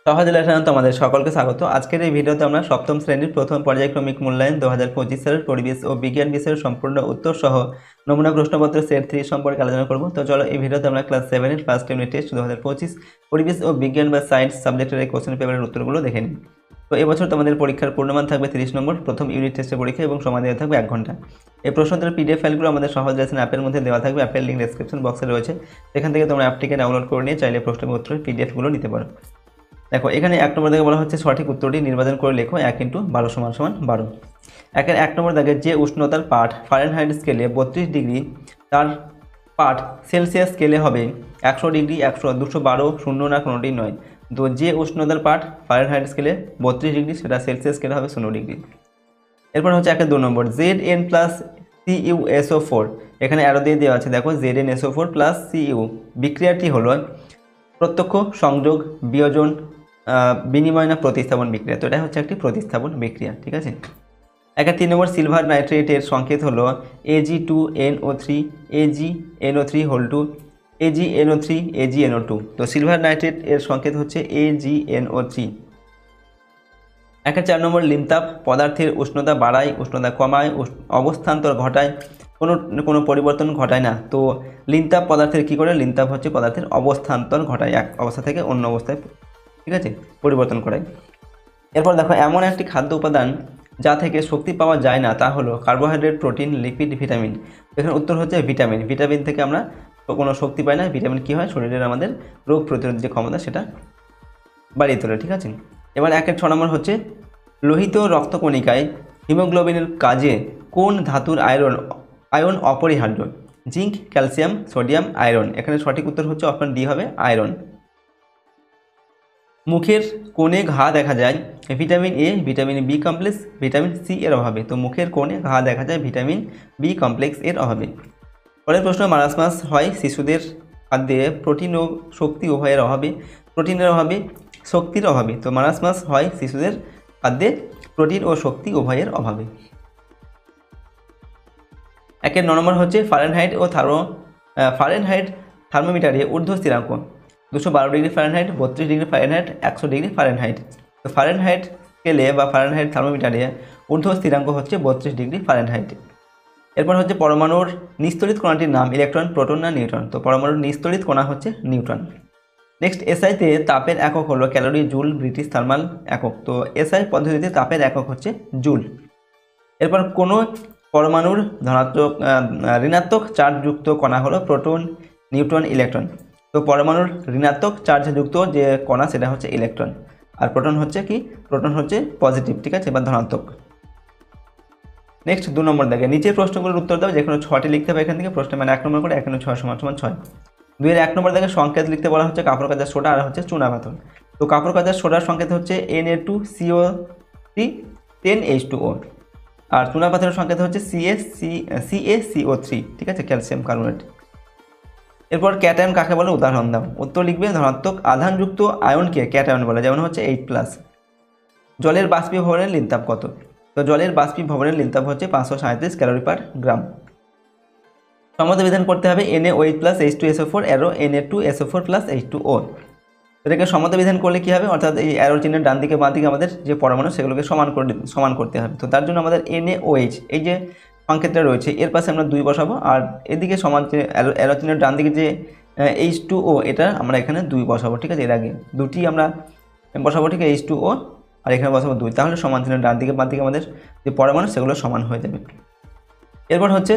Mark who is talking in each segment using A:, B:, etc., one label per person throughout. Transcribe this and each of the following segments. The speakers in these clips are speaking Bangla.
A: সহজ লেখান্ত আমাদের সকলকে স্বাগত। আজকের এই ভিডিওতে আমরা সপ্তম শ্রেণীর প্রথম পর্যায়ক্রমিক মূল্যায়ন 2025 সালের পরিবেশ ও বিজ্ঞান বিষয়ের সম্পূর্ণ উত্তর সহ নমুনা প্রশ্নপত্র সেট 3 সম্পর্কে আলোচনা করব। তো চলো এই ভিডিওতে আমরা ক্লাস 7 এর ফার্স্ট ইউনিট টেস্ট 2025 পরিবেশ ও বিজ্ঞান বা সায়েন্স সাবজেক্টের এই কোশ্চেন পেপারের উত্তরগুলো দেখে নিই। তো এবছর তোমাদের পরীক্ষার পূর্ণমান থাকবে 30 নম্বর, প্রথম ইউনিট টেস্টের পরীক্ষা এবং সময় দেওয়া থাকবে 1 ঘন্টা। এই প্রশ্নোত্তরের পিডিএফ ফাইলগুলো আমাদের সহজ লেসন অ্যাপের মধ্যে দেওয়া থাকবে। অ্যাপের লিঙ্ক ডেসক্রিপশন বক্সে রয়েছে, সেখান থেকে তোমরা অ্যাপটিকে ডাউনলোড করে নিয়ে চাইলে প্রশ্ন উত্তরের পিডিএফগুলো নিতে পারো। দেখো এখানে 1 নম্বর দাগে বলা হচ্ছে সঠিক উত্তরটি নির্বাচন করে লেখো 1 × 12 = 12। একের 1 নম্বর দাগে যে উষ্ণতার পাঠ ফারেনহাইট স্কেলে 32 ডিগ্রি তার পাঠ সেলসিয়াস স্কেলে হবে 100 ডিগ্রি, 100, 212, 0 না কোনোটি নয়। তো যে উষ্ণতার পাঠ ফারেনহাইট স্কেলে 32 ডিগ্রি সেটা সেলসিয়াস স্কেলে হবে 0 ডিগ্রি। এরপর হচ্ছে 1-2 নম্বর Zn+CuSO4, এখানে অ্যারো দিয়ে দেওয়া আছে। দেখো ZnSO4 + Cu বিক্রিয়াটি হলো প্রত্যক্ষ, সংযোগ, বিয়োজন, বিনিময় না প্রতিস্থাপন বিক্রিয়া। তো এটা হচ্ছে একটি প্রতিস্থাপন বিক্রিয়া, ঠিক আছে। 1-3 নম্বর সিলভার নাইট্রেটের সংকেত হলো Ag2NO3 AgNO3 AgNO3 AgNO2। তো সিলভার নাইট্রেট এর সংকেত হচ্ছে AgNO3। 1-4 নম্বর লিনতাপ পদার্থের উষ্ণতা বাড়ায়, উষ্ণতা কমায়, অবস্থান্তর ঘটায়, কোনো পরিবর্তন ঘটায় না। তো লিনতাপ পদার্থের কী করে? লিনতাপ হচ্ছে পদার্থের অবস্থান্তর ঘটায়, এক অবস্থা থেকে অন্য অবস্থায়, ঠিক আছে, পরিবর্তন করায়। এরপর দেখো এমন একটি খাদ্য উপাদান যা থেকে শক্তি পাওয়া যায় না তা হলো কার্বোহাইড্রেট, প্রোটিন, লিপিড, ভিটামিন। এখানে উত্তর হচ্ছে ভিটামিন। ভিটামিন থেকে আমরা কোনো শক্তি পাই না। ভিটামিন কী হয়? শরীরের আমাদের রোগ প্রতিরোধ যে ক্ষমতা সেটা বাড়িয়ে তোলে, ঠিক আছে। এবার 1-6 নম্বর হচ্ছে লোহিত রক্তকণিকায় হিমোগ্লোবিনের কাজে কোন ধাতুর আয়ন অপরিহার্য? Zinc, calcium, sodium, iron. এখানে সঠিক উত্তর হচ্ছে অপশন ডি হবে আয়রন। মুখের কোণে ঘা দেখা যায় vitamin A, vitamin B complex, vitamin C এর অভাবে। তো মুখের কোণে ঘা দেখা যায় ভিটামিন বি কমপ্লেক্স এর অভাবে। পরের প্রশ্ন, মারাসমাস হয় শিশুদের খাদ্যে প্রোটিন ও শক্তি উভয়ের অভাবে, প্রোটিনের অভাবে, শক্তির অভাবে। তো মারাসমাস হয় শিশুদের খাদ্যে প্রোটিন ও শক্তি উভয়ের অভাবে। 1-9 নম্বর হচ্ছে ফারেনহাইট থার্মোমিটারে ঊর্ধ্ব স্থিরাঙ্ক 212 degree Fahrenheit, 32 degree Fahrenheit, 100 degree Fahrenheit. তো ফারেনহাইট স্কেলে বা ফারেনহাইট থার্মোমিটারে ঊর্ধ্ব স্থিরাঙ্ক হচ্ছে 32 ডিগ্রি ফারেনহাইট। এরপর হচ্ছে পরমাণুর নিস্তড়িত কণাটির নাম ইলেকট্রন, প্রোটন না নিউট্রন? তো পরমাণুর নিস্তড়িত কণা হচ্ছে নিউট্রন। নেক্সট, এসআইতে তাপের একক হলো ক্যালোরি, জুল, ব্রিটিশ থার্মাল একক। তো এসআই পদ্ধতিতে তাপের একক হচ্ছে জুল। এরপর কোনো পরমাণুর ঋণাত্মক চার্জযুক্ত কণা হলো প্রোটন, নিউট্রন, ইলেকট্রন। তো পরমাণুর ঋণাত্মক চার্জযুক্ত যে কণা সেটা হচ্ছে ইলেকট্রন, আর প্রোটন হচ্ছে কি? প্রোটন হচ্ছে পজিটিভ, ঠিক আছে, বা ধনাত্মক। নেক্সট 2 নম্বর দেখে নিচের প্রশ্নগুলোর উত্তর দাও, যে কোনো 6টি লিখতে হবে এখান থেকে প্রশ্ন, মানে 1 নম্বর করে 1 × 6 = 6। 2-1 নম্বর দেখে সংকেত লিখতে বলা হচ্ছে কাপড় কাঁচার সোডা আর হচ্ছে চুনাপাথর। তো কাপড় কাঁচার সোডার সংকেত হচ্ছে Na2CO3 10H2O, আর চুনাপাথরের সংকেত হচ্ছে CaCO3, ঠিক আছে, ক্যালসিয়াম কার্বনেট। এরপর ক্যাটায়ন কাকে বলে? উদাহরণ দাও। উত্তর লিখবে ধনাত্মক আধানযুক্ত আয়নকে ক্যাটায়ন বলে, যেমন হচ্ছে 8+। জলের বাষ্পীভবনের লিনতাপ কত? তো জলের বাষ্পীভবনের লিনতাপ হচ্ছে 537 ক্যালোরি/গ্রাম। সমতা বিধান করতে হবে NaOH + H2SO4 arrow Na2SO4 + H2O। এটাকে সমতা বিধান করলে কী হবে? অর্থাৎ এই অ্যারো চিহ্নের ডান দিকে বাঁ দিকে আমাদের যে পরমাণু সেগুলোকে সমান করতে হবে। তো তার জন্য আমাদের NaOH এই যে সংকেতটা রয়েছে এর পাশে আমরা 2 বসাবো, আর এদিকে সমান যে অ্যারো চিহ্নের ডান দিকে যে H2O এটা আমরা এখানে 2 বসাবো, ঠিক আছে। এর আগে দুটি আমরা বসাবো, ঠিক আছে, H2O, আর এখানে বসাবো 2, তাহলে সমান চিহ্নের ডান দিকে বাঁ দিকে আমাদের যে পরমাণু সেগুলো সমান হয়ে যাবে। এরপর হচ্ছে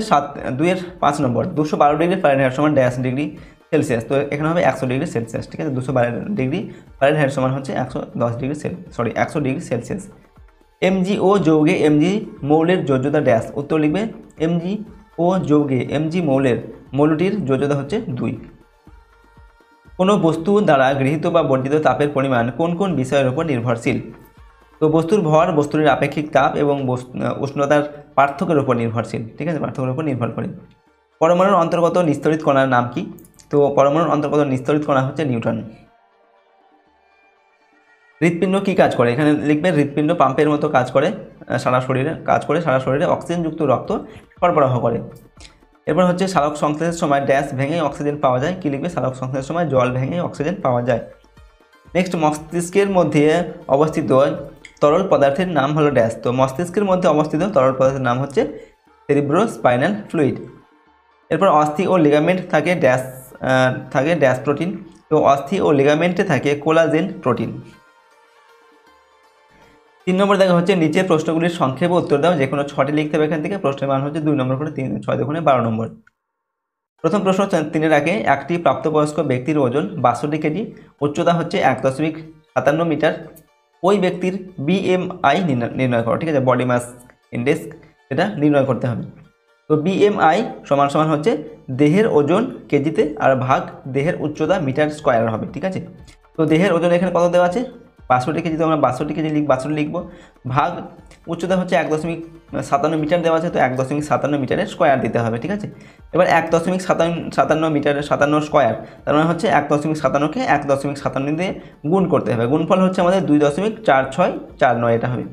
A: 2-5 নম্বর 212 ডিগ্রি ফারেনহাইট সমান ড্যাশ ডিগ্রি সেলসিয়াস। তো এখানে হবে 100 ডিগ্রি সেলসিয়াস, ঠিক আছে। 212 ডিগ্রি ফারেনহাইট সমান হচ্ছে 100 ডিগ্রি সেলসিয়াস। MgO যৌগে Mg মৌলের যোজ্যতা ড্যাশ। উত্তর লিখবে MgO যৌগে Mg মৌলটির যোজ্যতা হচ্ছে 2। কোনো বস্তু দ্বারা গৃহীত বা বর্ধিত তাপের পরিমাণ কোন কোন বিষয়ের উপর নির্ভরশীল? তো বস্তুর ভর, বস্তুর আপেক্ষিক তাপ এবং উষ্ণতার পার্থক্যের উপর নির্ভরশীল, ঠিক আছে, পার্থক্যের উপর নির্ভর করে। পরমাণুর অন্তর্গত নিস্তড়িত কণার নাম কি? তো পরমাণুর অন্তর্গত নিস্তড়িত কণা হচ্ছে নিউট্রন। হৃৎপিণ্ড কী কাজ করে? এখানে লিখবে হৃৎপিণ্ড পাম্পের মতো কাজ করে, সারা শরীরে অক্সিজেনযুক্ত রক্ত সরবরাহ করে। এরপর হচ্ছে সালোক সংশ্লেষের সময় ড্যাশ ভেঙে অক্সিজেন পাওয়া যায়। কি লিখবে? সালোক সংশ্লেষের সময় জল ভেঙে অক্সিজেন পাওয়া যায়। নেক্সট, মস্তিষ্কের মধ্যে অবস্থিত তরল পদার্থের নাম হলো ড্যাশ। তো মস্তিষ্কের মধ্যে অবস্থিত তরল পদার্থের নাম হচ্ছে সেরিব্রোস্পাইনাল ফ্লুইড। এরপর অস্থি ও লিগামেন্ট থাকে ড্যাশ প্রোটিন। তো অস্থি ও লিগামেন্টে থাকে কোলাজেন প্রোটিন। 3 নম্বর দেখা হচ্ছে নিচের প্রশ্নগুলির সংক্ষেপে উত্তর দাও, যে কোনো 6টি লিখতে হবে এখান থেকে। প্রশ্নের মান হচ্ছে 2 নম্বর করে 3 6 দুগুণে 12 নম্বর। প্রথম প্রশ্ন 3-এর আগে একটি প্রাপ্তবয়স্ক ব্যক্তির ওজন 62 কেজি, উচ্চতা হচ্ছে 1.57 মিটার। ওই ব্যক্তির BMI নির্ণয় করো। ঠিক আছে, বডি মাস ইন্ডেক্স এটা নির্ণয় করতে হবে। তো BMI সমান সমান হচ্ছে দেহের ওজন কেজিতে আর ভাগ দেহের উচ্চতা মিটার স্কোয়ার হবে। ঠিক আছে, তো দেহের ওজন এখানে কত দেওয়া আছে 62 কেজি, তো আমরা 62 কেজি 62 লিখবো, ভাগ উচ্চতা হচ্ছে 1.57 মিটার দেওয়া আছে, তো 1.57 মিটারের স্কোয়ার দিতে হবে। ঠিক আছে, এবার 1.57 মিটারের 57 স্কোয়ার, তার মানে হচ্ছে 1.57কে 1.57 দিয়ে গুণ করতে হবে। গুণফল হচ্ছে আমাদের 2.4649 এটা হবে।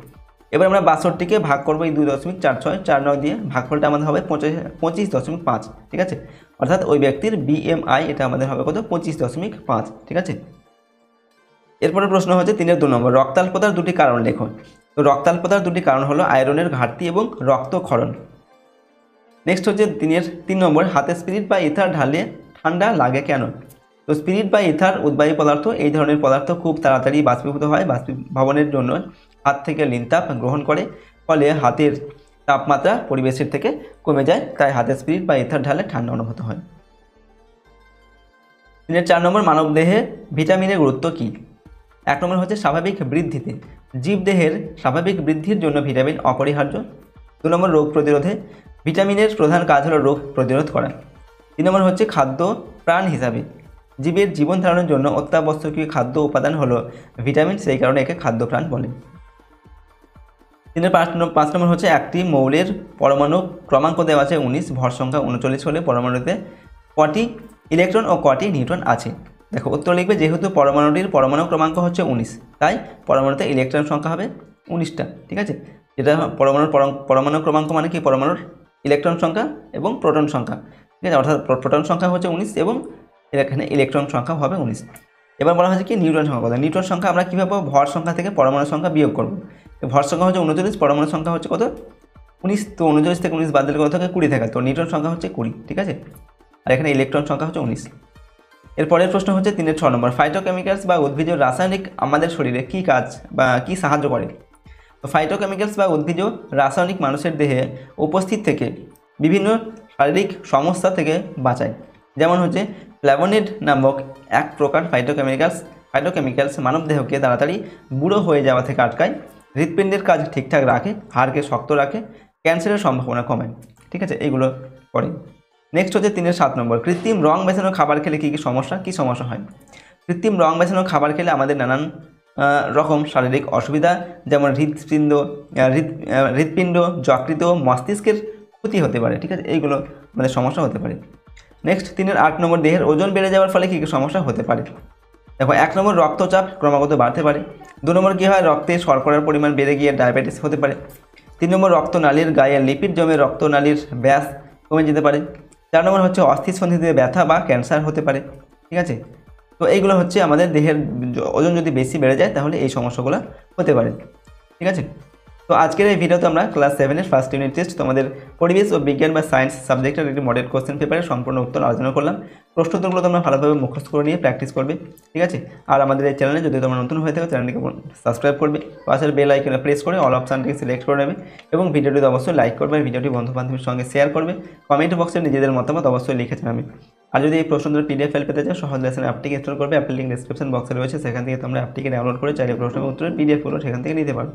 A: এবার আমরা 62কে ভাগ করবো এই 2.4649 দিয়ে, ভাগফলটা আমাদের হবে 25.5। ঠিক আছে, অর্থাৎ ওই ব্যক্তির BMI এটা আমাদের হবে কত 25.5। ঠিক আছে, এরপরে প্রশ্ন হচ্ছে 3-এর 2 নম্বর, রক্তাল্পতার দুটি কারণ লেখো। তো রক্তাল্পতার দুটি কারণ হলো আয়রনের ঘাটতি এবং রক্তক্ষরণ। নেক্সট হচ্ছে 3 নম্বর, হাতে স্পিরিট বা ইথার ঢালে ঠান্ডা লাগে কেন। তো স্পিরিট বা ইথার উদ্বায়ী পদার্থ, এই ধরনের পদার্থ খুব তাড়াতাড়ি বাষ্পীভূত হয়। বাষ্পীভবনের জন্য হাত থেকে লিনতাপ গ্রহণ করে, ফলে হাতের তাপমাত্রা পরিবেশের থেকে কমে যায়, তাই হাতে স্পিরিট বা ইথার ঢালে ঠান্ডা অনুভূত হয়। 4 নম্বর, মানবদেহে ভিটামিনের গুরুত্ব কী। 1 নম্বর হচ্ছে স্বাভাবিক বৃদ্ধিতে, জীবদেহের স্বাভাবিক বৃদ্ধির জন্য ভিটামিন অপরিহার্য। 2 নম্বর, রোগ প্রতিরোধে, ভিটামিনের প্রধান কাজ হলো রোগ প্রতিরোধ করা। 3 নম্বর হচ্ছে খাদ্য প্রাণ হিসাবে, জীবের জীবন ধারণের জন্য অত্যাবশ্যকীয় খাদ্য উপাদান হলো ভিটামিন, সেই কারণে একে খাদ্য প্রাণ বলে। 5 নম্বর হচ্ছে একটি মৌলের পরমাণু ক্রমাঙ্ক দেওয়া আছে 19, ভর সংখ্যা 39 হলে পরমাণুতে কটি ইলেকট্রন ও কটি নিউট্রন আছে। দেখো উত্তর লিখবে, যেহেতু পরমাণুটির পরমাণু ক্রমাঙ্ক হচ্ছে 19, তাই পরমাণুতে ইলেকট্রন সংখ্যা হবে 19টা। ঠিক আছে, যেটা পরমাণু ক্রমাঙ্ক মানে কি পরমাণুর ইলেকট্রন সংখ্যা এবং প্রোটন সংখ্যা। ঠিক আছে, অর্থাৎ প্রোটন সংখ্যা হচ্ছে 19 এবং এখানে ইলেকট্রন সংখ্যা হবে 19। এবার বলা হচ্ছে কি নিউট্রন সংখ্যা কত। নিউট্রন সংখ্যা আমরা কীভাবে ভর সংখ্যা থেকে পরমাণু সংখ্যা বিয়োগ করব। ভর সংখ্যা হচ্ছে 39, পরমাণু সংখ্যা হচ্ছে কত 19, তো 39 থেকে 19 বাদ দিলে কত থাকে 20 থাকে, তো নিউট্রন সংখ্যা হচ্ছে 20। ঠিক আছে, আর এখানে ইলেকট্রন সংখ্যা হচ্ছে 19। এরপরের প্রশ্ন হচ্ছে 3-এর 6 নম্বর, ফাইটোকেমিক্যালস বা উদ্ভিজ রাসায়নিক আমাদের শরীরে কী কাজ বা কী সাহায্য করে। তো ফাইটোকেমিক্যালস বা উদ্ভিজ রাসায়নিক মানুষের দেহে উপস্থিত থেকে বিভিন্ন শারীরিক সমস্যা থেকে বাঁচায়। যেমন হচ্ছে ফ্ল্যাভোনয়েড নামক এক প্রকার ফাইটোকেমিক্যালস মানবদেহকে তাড়াতাড়ি বুড়ো হয়ে যাওয়া থেকে আটকায়, হৃৎপিণ্ডের কাজ ঠিকঠাক রাখে, হাড়কে শক্ত রাখে, ক্যান্সারের সম্ভাবনা কমায়। ঠিক আছে, এইগুলো করে। নেক্সট হচ্ছে 3-এর 7 নম্বর, কৃত্রিম রং মেশানো খাবার খেলে কী সমস্যা হয়। কৃত্রিম রং মেশানো খাবার খেলে আমাদের নানান রকম শারীরিক অসুবিধা, যেমন হৃৎপিণ্ড, যকৃত, মস্তিষ্কের ক্ষতি হতে পারে। ঠিক আছে, এইগুলো আমাদের সমস্যা হতে পারে। নেক্সট 3-এর 8 নম্বর, দেহের ওজন বেড়ে যাওয়ার ফলে কী সমস্যা হতে পারে। দেখো 1 নম্বর, রক্তচাপ ক্রমাগত বাড়তে পারে। 2 নম্বর, কী হয় রক্তে শর্করার পরিমাণ বেড়ে গিয়ে ডায়াবেটিস হতে পারে। 3 নম্বর, রক্তনালীর গায়ে লিপিড জমে রক্তনালীর ব্যাস কমে যেতে পারে। 4 নম্বর হচ্ছে অস্থিসন্ধিতে ব্যথা বা ক্যান্সার হতে পারে। ঠিক আছে, তো এইগুলো হচ্ছে আমাদের দেহের ওজন যদি বেশি বেড়ে যায় তাহলে এই সমস্যাগুলো হতে পারে। ঠিক আছে, তো আজকের এই ভিডিওতে আমরা ক্লাস 7-এর ফার্স্ট ইউনিট টেস্ট তোমাদের পরিবেশ ও বিজ্ঞান বা সায়েন্স সাবজেক্টের একটি মডেল কোশ্চেন পেপারের সম্পূর্ণ উত্তর আলোচনা করলাম। প্রশ্নোত্তরগুলো তোমরা ভালোভাবে মুখস্থ করে নিয়ে প্র্যাকটিস করবে। ঠিক আছে, আর আমাদের এই চ্যানেলে যদি তোমরা নতুন হয়ে থাকো চ্যানেলটিকে সাবস্ক্রাইব করবে, পাশের বেল আইকনে প্রেস করে অল অপশানটিকে সিলেক্ট করে নেবে এবং ভিডিওটিতে অবশ্যই লাইক করবে, ভিডিওটি বন্ধু বান্ধবের সঙ্গে শেয়ার করবে, কমেন্ট বক্সে নিজেদের মতামত অবশ্যই লিখে জানাবে। আর যদি এই প্রশ্নগুলোর PDF ফাইল পেতে চাও সহজ লেসন অ্যাপটিকে ইনস্টল করবে, অ্যাপের লিঙ্ক ডেসক্রিপশন বক্সে রয়েছে, সেখান থেকে তোমরা অ্যাপটিকে ডাউনলোড করে চাইলে প্রশ্ন উত্তরের PDF সেখান থেকে নিতে পারো।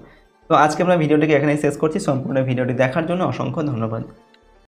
A: তো আজকে আমরা ভিডিওটিকে এখানেই শেষ করছি। সম্পূর্ণ ভিডিওটি দেখার জন্য অসংখ্য ধন্যবাদ।